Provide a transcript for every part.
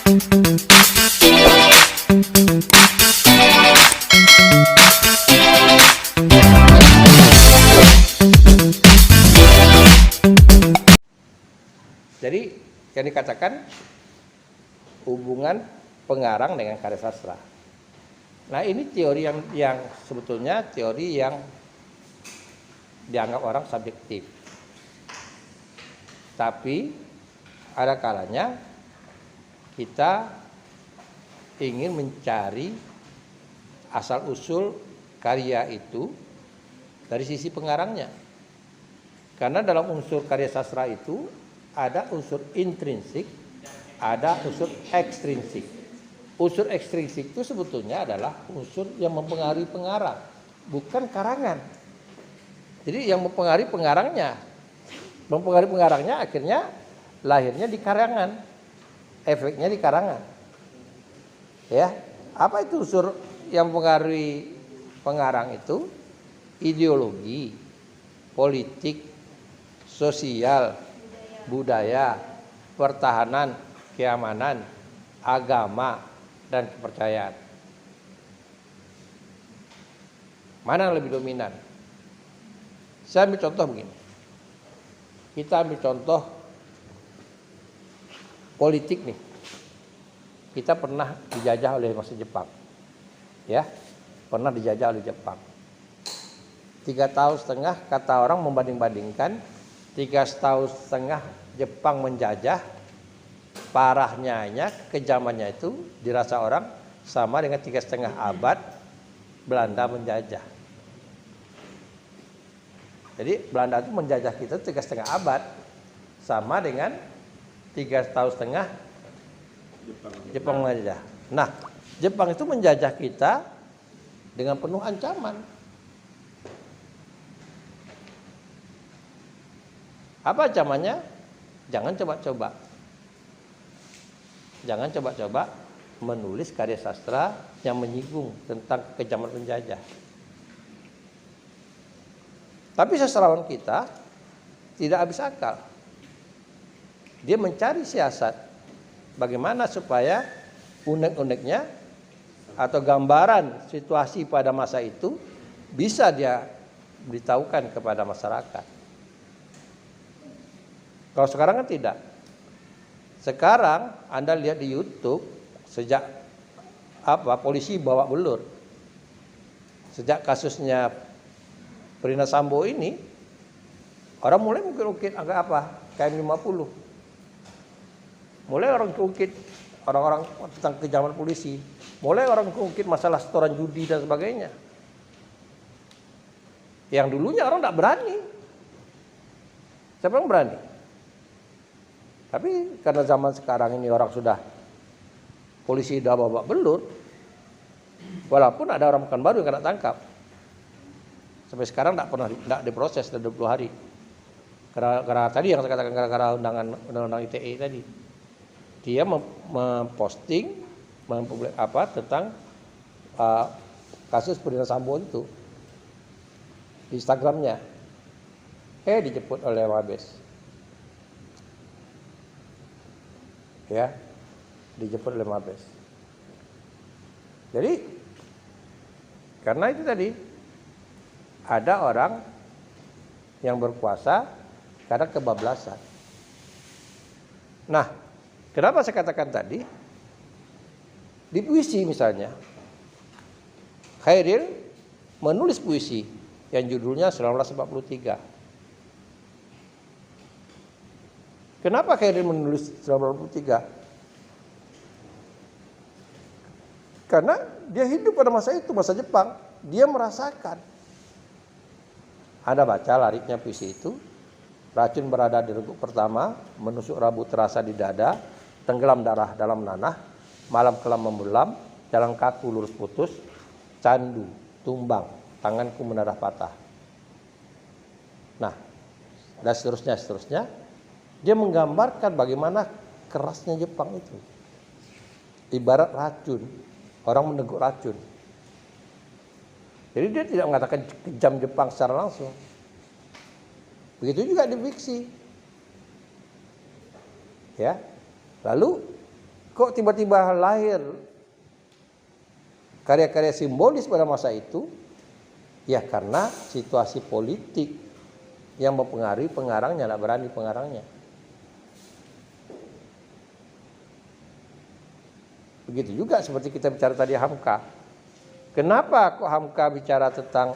Jadi yang dikatakan hubungan pengarang dengan karya sastra. Nah, ini teori yang sebetulnya teori yang dianggap orang subjektif. Tapi ada kalanya kita ingin mencari asal-usul karya itu dari sisi pengarangnya. Karena dalam unsur karya sastra itu ada unsur intrinsik, ada unsur ekstrinsik. Unsur ekstrinsik itu sebetulnya adalah unsur yang mempengaruhi pengarang, bukan karangan. Jadi yang mempengaruhi pengarangnya. Mempengaruhi pengarangnya akhirnya lahirnya di karangan. Efeknya di karangan. Ya, apa itu unsur yang mempengaruhi pengarang itu? Ideologi, politik, sosial, budaya, pertahanan, keamanan, agama, dan kepercayaan. Mana yang lebih dominan? Saya ambil contoh begini. Kita ambil contoh politik nih. Kita pernah dijajah oleh masa Jepang. Ya, pernah dijajah oleh Jepang. 3,5 tahun kata orang membanding-bandingkan 3,5 tahun Jepang menjajah, parahnya kejamannya itu dirasa orang sama dengan 3,5 abad Belanda menjajah. Jadi Belanda itu menjajah kita 3,5 abad sama dengan 3,5 tahun Jepang menjajah. Nah, Jepang itu menjajah kita dengan penuh ancaman. Apa ancamannya? Jangan coba-coba. Jangan coba-coba menulis karya sastra yang menyinggung tentang kekejaman penjajah. Tapi sastrawan kita tidak habis akal. Dia mencari siasat bagaimana supaya unek-uneknya atau gambaran situasi pada masa itu bisa dia beritahukan kepada masyarakat. Kalau sekarang kan tidak. Sekarang Anda lihat di YouTube sejak polisi bawa belur. Sejak kasusnya Perina Sambo ini, orang mulai mungkin agak apa? KM50. Mulai orang ungkit orang-orang tentang kejaman polisi. Mulai orang ungkit masalah setoran judi dan sebagainya. Yang dulunya orang tidak berani. Siapa yang berani? Tapi karena zaman sekarang ini orang sudah, polisi sudah bawa belur, walaupun ada orang Pekanbaru yang kena tangkap. Sampai sekarang tidak diproses, sudah 20 hari. Karena tadi yang saya katakan gara-gara undang-undang ITE tadi. Dia memposting tentang kasus Perina Sambo itu di Instagramnya. Dijemput oleh Mabes. Ya, dijemput oleh Mabes. Jadi karena itu tadi ada orang yang berkuasa karena kebablasan. Nah, kenapa saya katakan tadi di puisi misalnya Khairil menulis puisi yang judulnya 1943. Kenapa Khairil menulis 1943? Karena dia hidup pada masa itu, masa Jepang. Dia merasakan. Anda baca lariknya puisi itu. Racun berada di reguk pertama, menusuk rambut terasa di dada, tenggelam darah dalam nanah, malam kelam membelam, jalan kaku lurus putus, candu, tumbang, tanganku mendadah patah. Nah, dan seterusnya. Dia menggambarkan bagaimana kerasnya Jepang itu. Ibarat racun, orang meneguk racun. Jadi dia tidak mengatakan kejam Jepang secara langsung. Begitu juga di fiksi. Ya. Lalu Kok tiba-tiba lahir karya-karya simbolis pada masa itu? Ya karena situasi politik yang mempengaruhi pengarangnya, tidak berani pengarangnya. Begitu juga seperti kita bicara tadi Hamka. Kenapa kok Hamka bicara tentang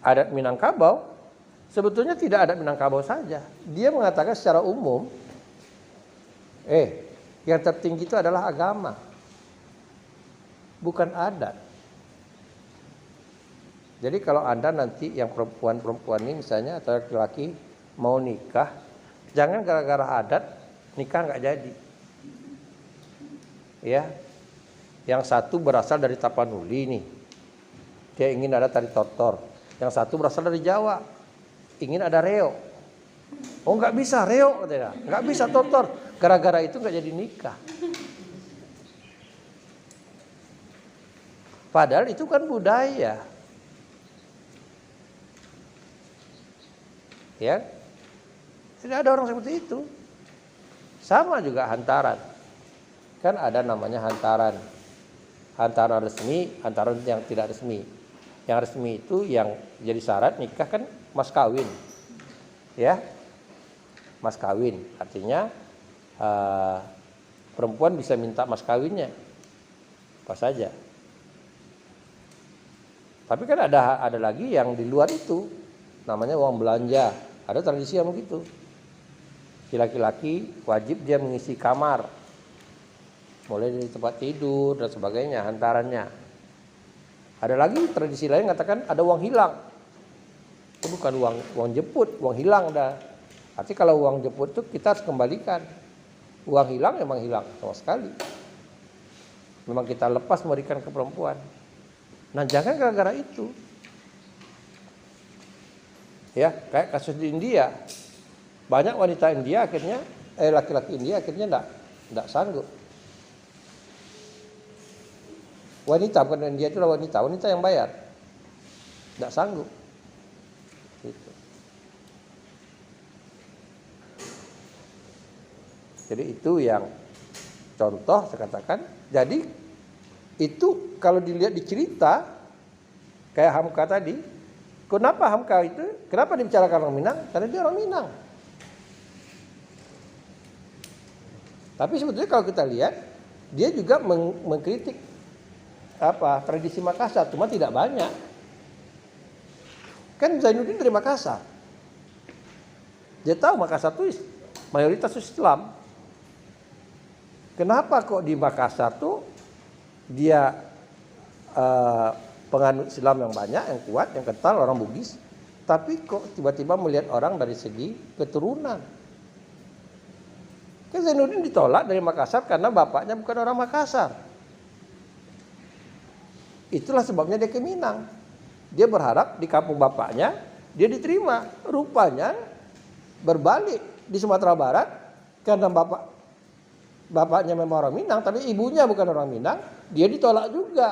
adat Minangkabau? Sebetulnya tidak adat Minangkabau saja. Dia mengatakan secara umum, yang tertinggi itu adalah agama, bukan adat. Jadi kalau Anda nanti yang perempuan-perempuan ini misalnya atau laki-laki mau nikah, jangan gara-gara adat nikah nggak jadi. Ya, yang satu berasal dari Tapanuli nih, dia ingin ada tari tortor. Yang satu berasal dari Jawa, ingin ada reo. Oh nggak bisa reo katanya, nggak bisa tortor. Gara-gara itu nggak jadi nikah. Padahal itu kan budaya. Ya, tidak ada orang seperti itu. Sama juga hantaran. Kan ada namanya hantaran. Hantaran resmi, hantaran yang tidak resmi. Yang resmi itu yang jadi syarat nikah kan mas kawin. Ya. Mas kawin artinya perempuan bisa minta mas kawinnya. Apa saja. Tapi kan ada lagi yang di luar itu. Namanya uang belanja. Ada tradisi yang begitu. Si laki-laki wajib dia mengisi kamar. Mulai dari tempat tidur dan sebagainya, hantarannya. Ada lagi tradisi lain katakan ada uang hilang. Itu bukan uang jemput, uang hilang dah. Artinya kalau uang jemput itu kita harus kembalikan. Uang hilang memang hilang sama sekali. Memang kita lepas memberikan ke perempuan. Nah jangan gara-gara itu. Ya kayak kasus di India. Banyak wanita India akhirnya, laki-laki India akhirnya enggak sanggup. Wanita, bukan dia itu wanita yang bayar. Tidak sanggup. Gitu. Jadi itu yang contoh saya katakan. Jadi itu kalau dilihat di cerita kayak Hamka tadi, kenapa Hamka itu? Kenapa dibicarakan orang Minang? Karena dia orang Minang. Tapi sebetulnya kalau kita lihat, dia juga mengkritik tradisi Makassar, cuma tidak banyak. Kan Zainuddin dari Makassar. Dia tahu Makassar itu mayoritas Islam. Kenapa kok di Makassar tuh dia penganut Islam yang banyak, yang kuat, yang kental, orang Bugis, tapi kok tiba-tiba melihat orang dari segi keturunan. Kan Zainuddin ditolak dari Makassar karena bapaknya bukan orang Makassar. Itulah sebabnya dia ke Minang. Dia berharap di kampung bapaknya dia diterima. Rupanya berbalik di Sumatera Barat karena bapaknya memang orang Minang tapi ibunya bukan orang Minang, dia ditolak juga.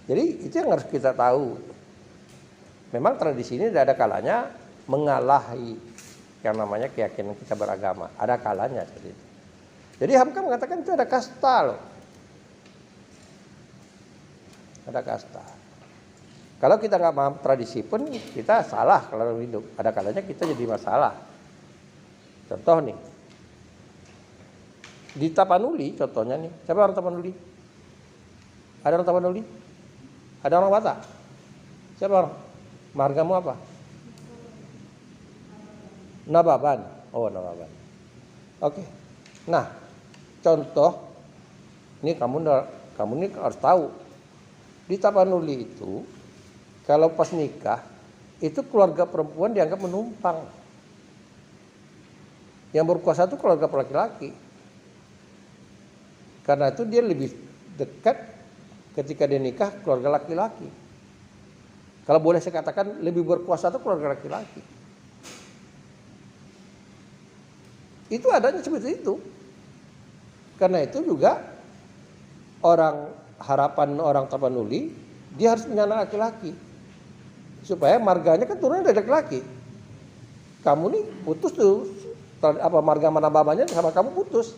Jadi itu yang harus kita tahu. Memang tradisi ini tidak ada kalanya mengalahi yang namanya keyakinan kita beragama. Ada kalanya seperti itu. Jadi Hamka mengatakan itu ada kasta loh. Ada kasta. Kalau kita nggak paham tradisi pun kita salah kalau hidup. Ada kalanya kita jadi masalah. Contoh nih. Di Tapanuli contohnya nih. Siapa orang Tapanuli? Ada orang Tapanuli? Ada orang Batak? Siapa orang? Margamu apa? Nababan. Oh, Nababan. Oke. Nah, contoh ini kamu ini harus tahu. Di Tapanuli itu kalau pas nikah itu keluarga perempuan dianggap menumpang. Yang berkuasa itu keluarga laki-laki. Karena itu dia lebih dekat ketika dia nikah keluarga laki-laki. Kalau boleh saya katakan lebih berkuasa itu keluarga laki-laki. Itu adanya seperti itu. Karena itu juga harapan orang Tapanuli dia harus punya anak laki-laki. Supaya marganya kan turunnya dari laki-laki. kamu nih putus tuh, marga nababannya sama kamu putus.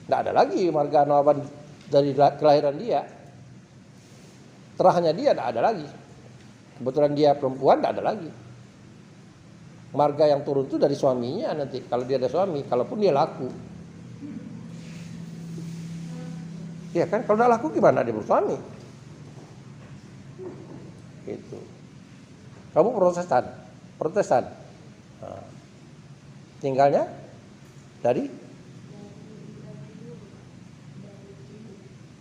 Nggak ada lagi marga nababan dari kelahiran dia. Terahnya dia nggak ada lagi. Kebetulan dia perempuan nggak ada lagi. Marga yang turun itu dari suaminya nanti. Kalau dia ada suami, kalaupun dia laku. Ya kan, kalau nggak laku gimana dia bersuami? Gitu. Kamu Protestan. Nah, tinggalnya dari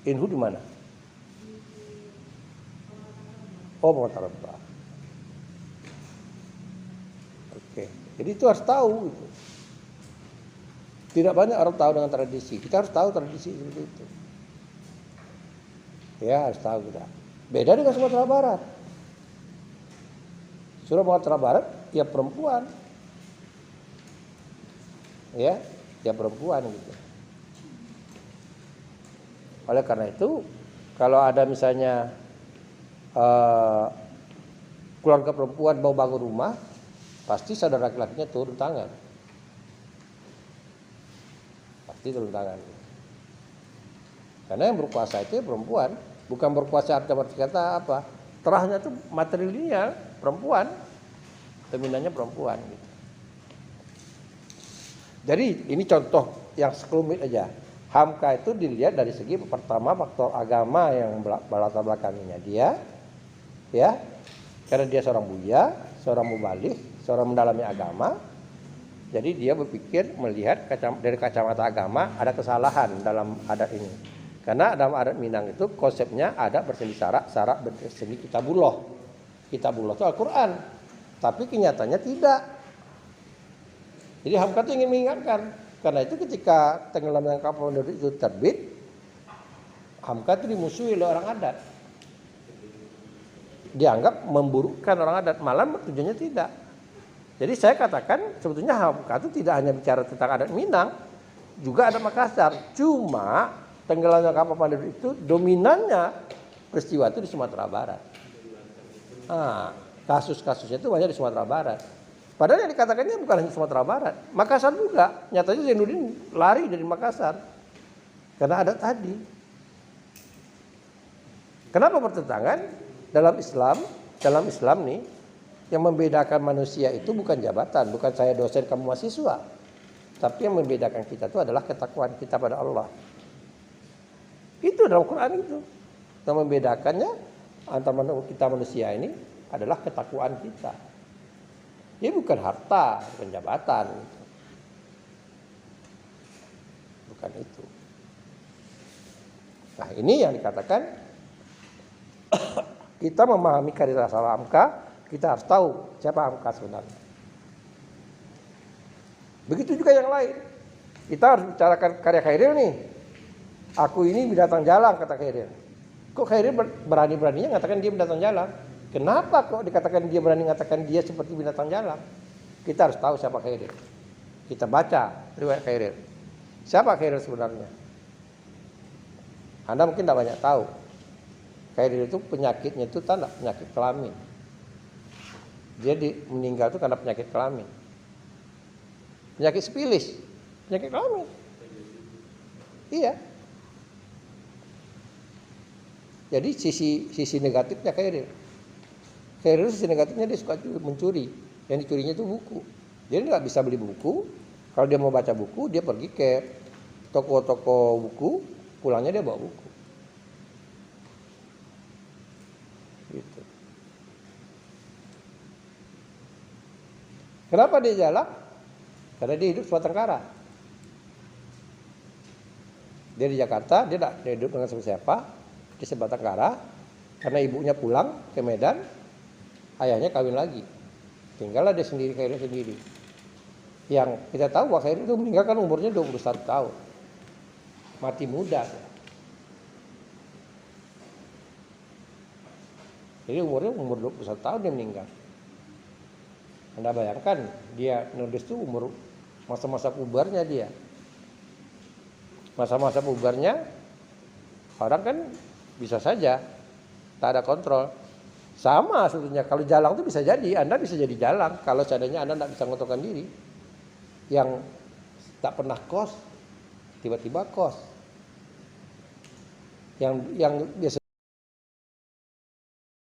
Inhu di mana? Oh, Matarampa. Oke, jadi itu harus tahu. Gitu. Tidak banyak orang tahu dengan tradisi. Kita harus tahu tradisi seperti itu. Ya, harus tahu kita. Beda dengan Sumatera Barat. Sumatera Barat, ya perempuan. Ya perempuan gitu. Oleh karena itu, kalau ada misalnya keluarga perempuan mau bangun rumah, pasti saudara laki-lakinya turun tangan. Pasti turun tangan. Karena yang berkuasa itu perempuan, bukan berkuasa arti kata apa? Terahnya itu materialnya perempuan, dominannya perempuan. Gitu. Jadi ini contoh yang sekelumit aja. Hamka itu dilihat dari segi pertama faktor agama yang berlatar belakangnya dia, ya, karena dia seorang buya, seorang mubaligh, seorang mendalami agama. Jadi dia berpikir melihat dari kacamata agama ada kesalahan dalam adat ini. Karena dalam adat Minang itu konsepnya adat berseni syarak berseni kitabullah. Kitabullah itu Al-Quran. Tapi kenyataannya tidak. Jadi Hamka itu ingin mengingatkan. Karena itu ketika tenggelamnya kapal itu terbit, Hamka itu dimusuhi oleh orang adat. Dianggap memburukkan orang adat. Malah tujuannya tidak. Jadi saya katakan sebetulnya Hamka itu tidak hanya bicara tentang adat Minang. Juga ada Makassar. Cuma tenggelamnya kapal Pandeglang itu dominannya peristiwa itu di Sumatera Barat. Kasus-kasusnya itu banyak di Sumatera Barat. Padahal yang dikatakannya bukan hanya Sumatera Barat, Makassar juga. Nyatanya Zainuddin lari dari Makassar karena ada tadi. Kenapa bertentangan? Dalam Islam nih yang membedakan manusia itu bukan jabatan, bukan saya dosen kamu mahasiswa, tapi yang membedakan kita itu adalah ketakwaan kita pada Allah. Itu dalam Quran itu. Yang membedakannya antara kita manusia ini adalah ketakwaan kita. Dia bukan harta, bukan jabatan. Bukan itu. Nah ini yang dikatakan kita memahami karya Hamka, kita harus tahu siapa Hamka sebenarnya. Begitu juga yang lain. Kita harus bicarakan karya Khairil nih. Aku ini binatang jalang, kata Khairil. Kok Khairil berani-beraninya mengatakan dia binatang jalang? Kenapa kok dikatakan dia berani mengatakan dia seperti binatang jalang? Kita harus tahu siapa Khairil. Kita baca riwayat Khairil. Siapa Khairil sebenarnya? Anda mungkin tidak banyak tahu. Khairil itu penyakitnya itu tanda penyakit kelamin. Dia meninggal itu karena penyakit kelamin. Penyakit sifilis, penyakit kelamin. Iya. Jadi sisi negatifnya Khairil. Khairil sisi negatifnya dia suka mencuri. Yang dicurinya itu buku. Dia nggak bisa beli buku. Kalau dia mau baca buku, dia pergi ke toko-toko buku. Pulangnya dia bawa buku. Gitu. Kenapa dia jalan? Karena dia hidup Sebatangkara. Dia di Jakarta, dia tidak hidup dengan siapa-siapa. Di Sebatangkara. Karena ibunya pulang ke Medan, ayahnya kawin lagi. Tinggallah dia sendiri, Khairil sendiri. Yang kita tahu bahwa Khairil itu meninggalkan umurnya 21 tahun. Mati muda. Jadi umur 21 tahun dia meninggal. Anda bayangkan dia nulis itu umur masa-masa pubernya dia. Masa-masa pubernya orang kan bisa saja tak ada kontrol. Sama sebetulnya, kalau jalang itu bisa jadi, Anda bisa jadi jalang kalau seandainya Anda tidak bisa mengontrolkan diri. Yang tak pernah kos, tiba-tiba kos. Yang biasa